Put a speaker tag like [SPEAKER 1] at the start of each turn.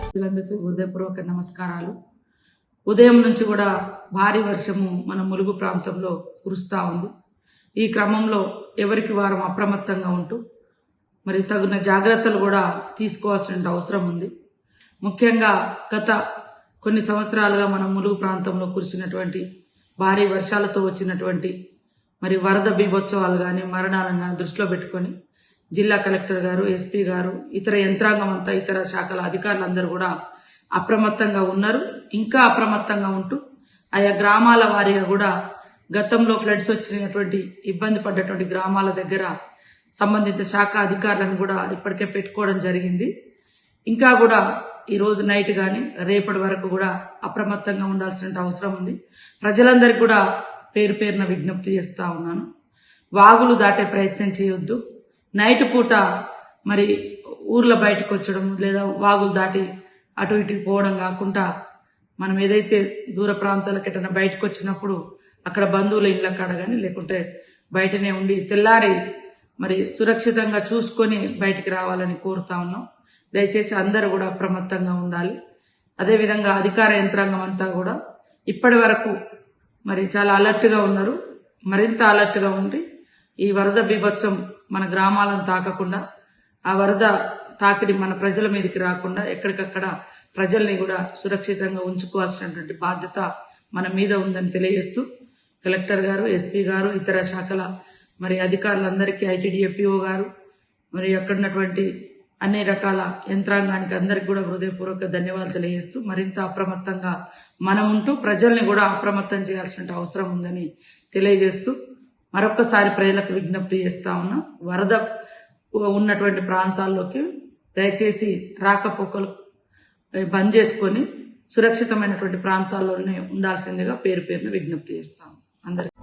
[SPEAKER 1] ప్రజలందరికీ హృదయపూర్వక నమస్కారాలు. ఉదయం నుంచి కూడా భారీ వర్షము మన ములుగు ప్రాంతంలో కురుస్తూ ఉంది. ఈ క్రమంలో ఎవరికి వారం అప్రమత్తంగా ఉంటూ మరి తగిన జాగ్రత్తలు కూడా తీసుకోవాల్సిన అవసరం ఉంది. ముఖ్యంగా గత కొన్ని సంవత్సరాలుగా మన ములుగు ప్రాంతంలో కురిసినటువంటి భారీ వర్షాలతో వచ్చినటువంటి మరి వరద బీభోత్సవాలు కానీ మరణాలను కానీ దృష్టిలో పెట్టుకొని జిల్లా కలెక్టర్ గారు, ఎస్పీ గారు, ఇతర యంత్రాంగం అంతా, ఇతర శాఖల అధికారులందరూ కూడా అప్రమత్తంగా ఉన్నారు. ఇంకా అప్రమత్తంగా ఉంటూ ఆయా గ్రామాల వారీగా కూడా గతంలో ఫ్లడ్స్ వచ్చినటువంటి ఇబ్బంది పడ్డటువంటి గ్రామాల దగ్గర సంబంధిత శాఖ అధికారులను కూడా ఇప్పటికే పెట్టుకోవడం జరిగింది. ఇంకా కూడా ఈరోజు నైట్ కానీ రేపటి వరకు కూడా అప్రమత్తంగా ఉండాల్సిన అవసరం ఉంది. ప్రజలందరికీ కూడా పేరు పేరున విజ్ఞప్తి చేస్తూ ఉన్నాను. వాగులు దాటే ప్రయత్నం చేయొద్దు. నైట్ పూట మరి ఊర్ల బయటకు వచ్చడం లేదా వాగులు దాటి అటు ఇటుకు పోవడం కాకుండా మనం ఏదైతే దూర ప్రాంతాలకు ఎటైనా బయటకు వచ్చినప్పుడు అక్కడ బంధువుల ఇళ్ళ కాడ కానీ లేకుంటే బయటనే ఉండి తెల్లారి మరి సురక్షితంగా చూసుకొని బయటికి రావాలని కోరుతా ఉన్నాం. దయచేసి అందరూ కూడా అప్రమత్తంగా ఉండాలి. అదేవిధంగా అధికార యంత్రాంగం అంతా కూడా ఇప్పటి వరకు మరి చాలా అలర్ట్గా ఉన్నారు. మరింత అలర్ట్గా ఉండి ఈ వరద బీభత్సం మన గ్రామాలను తాకకుండా, ఆ వరద తాకిడి మన ప్రజల మీదకి రాకుండా ఎక్కడికక్కడ ప్రజల్ని కూడా సురక్షితంగా ఉంచుకోవాల్సినటువంటి బాధ్యత మన మీద ఉందని తెలియజేస్తూ కలెక్టర్ గారు, ఎస్పీ గారు, ఇతర శాఖల మరి అధికారులందరికీ, ఐటీడీఏ పిఓ గారు, మరి అక్కడున్నటువంటి అన్ని రకాల యంత్రాంగానికి అందరికి కూడా హృదయపూర్వక ధన్యవాదాలు తెలియజేస్తూ మరింత అప్రమత్తంగా మనం ఉంటూ ప్రజల్ని కూడా అప్రమత్తం చేయాల్సిన అవసరం ఉందని తెలియజేస్తూ మరొక్కసారి ప్రజలకు విజ్ఞప్తి చేస్తా ఉన్నాం. వరద ఉన్నటువంటి ప్రాంతాల్లోకి దయచేసి రాకపోకలు బంద్ చేసుకొని సురక్షితమైనటువంటి ప్రాంతాల్లోనే ఉండాల్సిందిగా పేరు పేరున విజ్ఞప్తి చేస్తాం అందరికీ.